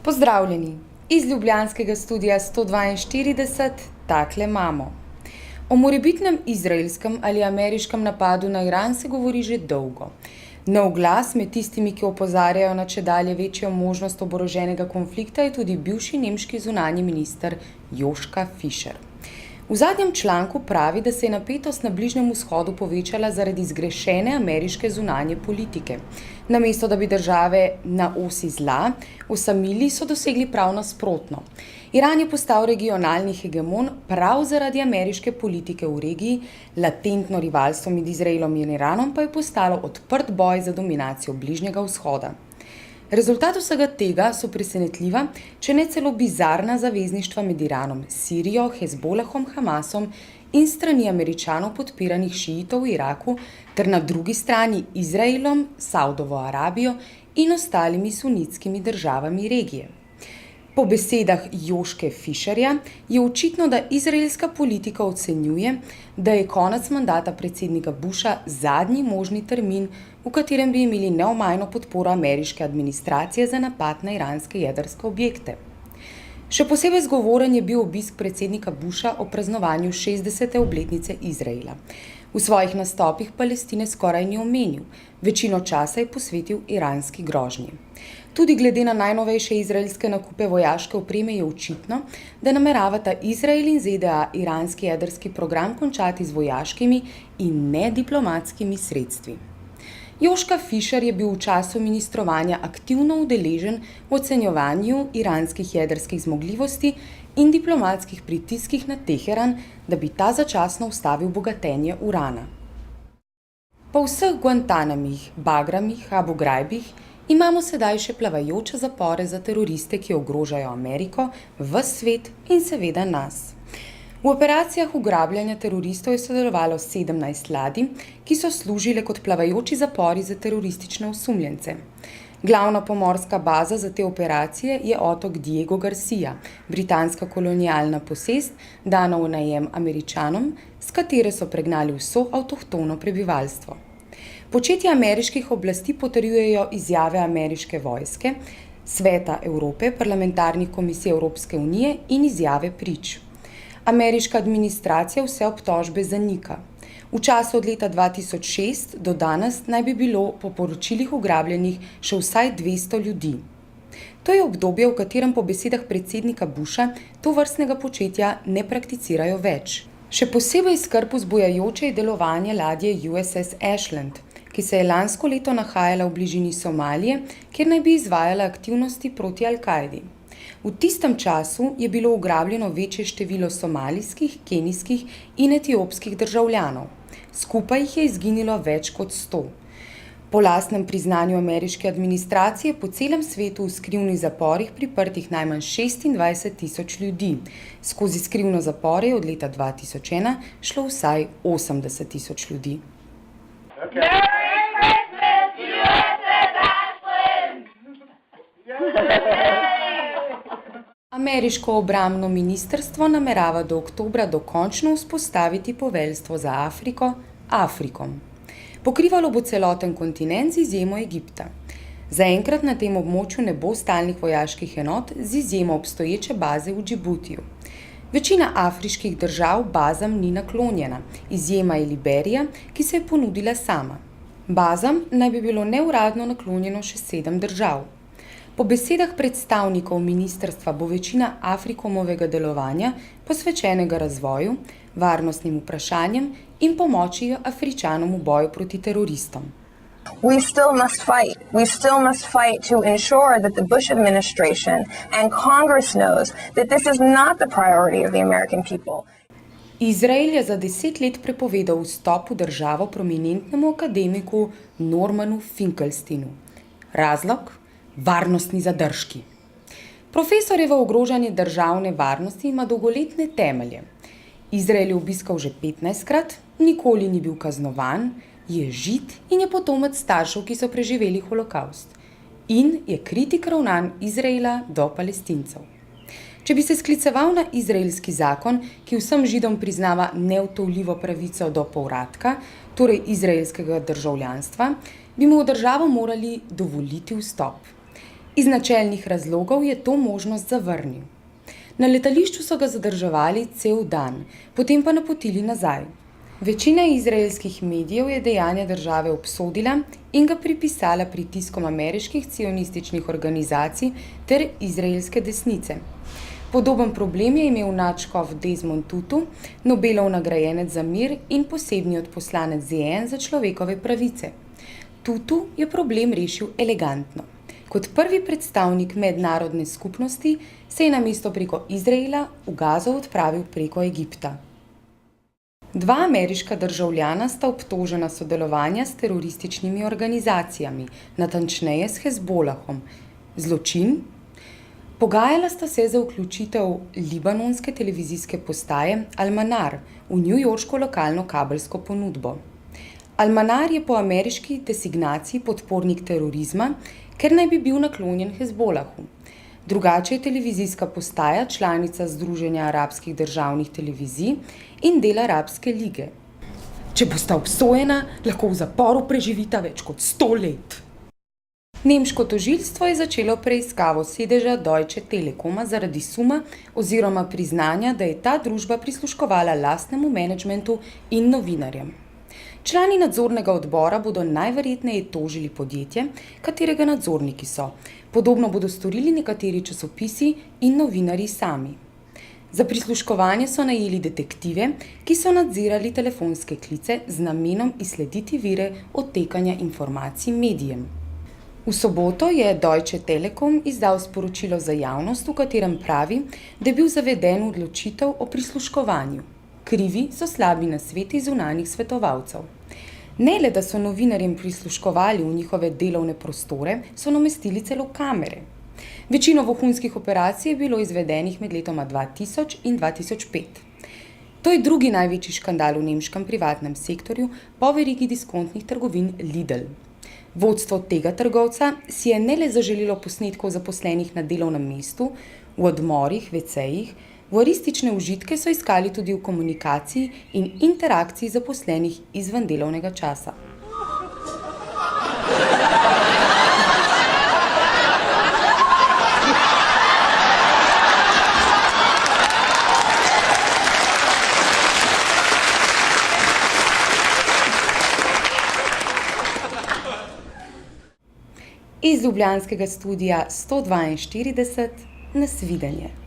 Pozdravljeni! Iz ljubljanskega studia 142 takle imamo. O morebitnem izraelskem ali ameriškem napadu na Iran se govori že dolgo. Nov glas med tistimi, ki opozarjajo na čedalje večjo možnost oboroženega konflikta, je tudi bivši nemški zunanji minister Joschka Fischer. V zadnjem članku pravi, da se je napetost na Bližnjem vzhodu povečala zaradi zgrešene ameriške zunanje politike. Namesto da bi države na osi zla osamili, so dosegli prav nasprotno. Iran je postal regionalni hegemon prav zaradi ameriške politike v regiji, latentno rivalstvo med Izraelom in Iranom pa je postalo odprt boj za dominacijo Bližnjega vzhoda. Rezultat vsega tega so presenetljiva, če ne celo bizarna zavezništva med Iranom, Sirijo, Hezbolahom, Hamasom in strani Američanov podpiranih šiitov v Iraku ter na drugi strani Izraelom, Saudovo Arabijo in ostalimi sunitskimi državami regije. Po besedah Joschke Fischerja je očitno, da izraelska politika ocenjuje, da je konec mandata predsednika Busha zadnji možni termin, v katerem bi imeli neomajno podporo ameriške administracije za napad na iranske jedrske objekte. Še posebej zgovoren je bil obisk predsednika Busha o praznovanju 60. obletnice Izraela. V svojih nastopih Palestine skoraj ni omenil, večino časa je posvetil iranski grožnji. Tudi glede na najnovejše izraelske nakupe vojaške opreme je očitno, da nameravata Izrael in ZDA iranski jedrski program končati z vojaškimi in ne diplomatskimi sredstvi. Joschka Fischer je bil v času ministrovanja aktivno udeležen v ocenjevanju iranskih jedrskih zmogljivosti in diplomatskih pritiskih na Teheran, da bi ta začasno ustavil bogatenje urana. Po vseh Guantanamih, Bagramih, Abu Ghraibih imamo sedaj še plavajoče zapore za teroriste, ki ogrožajo Ameriko, ves svet in seveda nas. V operacijah ugrabljanja teroristov je sodelovalo 17 ladij, ki so služile kot plavajoči zapori za teroristične osumljence. Glavna pomorska baza za te operacije je otok Diego Garcia, britanska kolonialna posest, dana v najem Američanom, s katere so pregnali vso avtohtono prebivalstvo. Početje ameriških oblasti potrjujejo izjave ameriške vojske, Sveta Evrope, parlamentarnih komisij Evropske unije in izjave prič. Ameriška administracija vse obtožbe zanika. V času od leta 2006 do danes naj bi bilo po poročilih ugrabljenih še vsaj 200 ljudi. To je obdobje, v katerem po besedah predsednika Busha tovrstnega početja ne prakticirajo več. Še posebej skrb vzbujajoče je delovanje ladje USS Ashland, ki se je lansko leto nahajala v bližini Somalije, kjer naj bi izvajala aktivnosti proti Al-Kaidi. V tistem času je bilo ugrabljeno večje število somalijskih, kenijskih in etiopskih državljanov. Skupaj jih je izginilo več kot 100. Po lastnem priznanju ameriške administracije po celem svetu v skrivnih zaporih priprtih najmanj 26.000 ljudi. Skozi skrivne zapore je od leta 2001 šlo vsaj 80.000 ljudi. Ameriško obrambno ministrstvo namerava do oktobra dokončno vzpostaviti poveljstvo za Afriko, Afrikom. Pokrivalo bo celoten kontinent z izjemo Egipta. Zaenkrat na tem območju ne bo stalnih vojaških enot z izjemo obstoječe baze v Džibutiju. Večina afriških držav bazam ni naklonjena, izjema je Liberija, ki se je ponudila sama. Bazam naj bi bilo neuradno naklonjeno še 7 držav. Po besedah predstavnikov ministrstva bo večina Afrikomovega delovanja posvečenega razvoju, varnostnim vprašanjem in pomoči Afričanom v boju proti teroristom. We still must fight. We still must fight to ensure that the Bush administration and Congress knows that this is not the priority of the American people. Izrael je za 10 let prepovedal vstop v državo prominentnemu akademiku Normanu Finkelsteinu. Razlog? Varnostni zadržki. Profesorjevo ogrožanje državne varnosti ima dolgoletne temelje. Izrael je obiskal že 15krat, nikoli ni bil kaznovan, je Žid in je potomek staršev, ki so preživeli holokavst. In je kritik ravnanj Izraela do Palestincev. Če bi se skliceval na izraelski zakon, ki vsem Židom priznava neutovljivo pravico do povratka, torej izraelskega državljanstva, bi mu v državo morali dovoliti vstop. Iz načelnih razlogov je to možnost zavrnil. Na letališču so ga zadrževali cel dan, potem pa napotili nazaj. Večina izraelskih medijev je dejanja države obsodila in ga pripisala pritiskom ameriških cionističnih organizacij ter izraelske desnice. Podoben problem je imel nadškof Desmond Tutu, Nobelov nagrajenec za mir in posebni odposlanec ZN za človekove pravice. Tutu je problem rešil elegantno. Kot prvi predstavnik mednarodne skupnosti se je namesto preko Izraela v Gazo odpravil preko Egipta. Dva ameriška državljana sta obtožena sodelovanja s terorističnimi organizacijami, natančneje s Hezbolahom. Zločin? Pogajala sta se za vključitev libanonske televizijske postaje Al-Manar v newyorško lokalno kabelsko ponudbo. Al-Manar je po ameriški designaciji podpornik terorizma, ker naj bi bil naklonjen Hezbolahu. Drugače je televizijska postaja članica Združenja arabskih državnih televizij in del Arabske lige. Če bosta obsojena, lahko v zaporu preživita več kot 100 let. Nemško tožilstvo je začelo preiskavo sedeža Deutsche Telekoma zaradi suma oziroma priznanja, da je ta družba prisluškovala lastnemu menedžmentu in novinarjem. Člani nadzornega odbora bodo najverjetneje tožili podjetje, katerega nadzorniki so. Podobno bodo storili nekateri časopisi in novinarji sami. Za prisluškovanje so najeli detektive, ki so nadzirali telefonske klice z namenom izslediti vire odtekanja informacij medijem. V soboto je Deutsche Telekom izdal sporočilo za javnost, v katerem pravi, da je bil zaveden odločitev o prisluškovanju. Krivi so slabi nasveti zunanjih svetovalcev. Ne le, da so novinarjem prisluškovali v njihove delovne prostore, so namestili celo kamere. Večino vohunskih operacij je bilo izvedenih med letoma 2000 in 2005. To je drugi največji škandal v nemškem privatnem sektorju po verigi diskontnih trgovin Lidl. Vodstvo tega trgovca si je ne le zaželelo posnetkov zaposlenih na delovnem mestu, v odmorih, vecejih, Voaristične užitke so iskali tudi v komunikaciji in interakciji zaposlenih izven delovnega časa. Iz ljubljanskega studia 142 nasvidenje.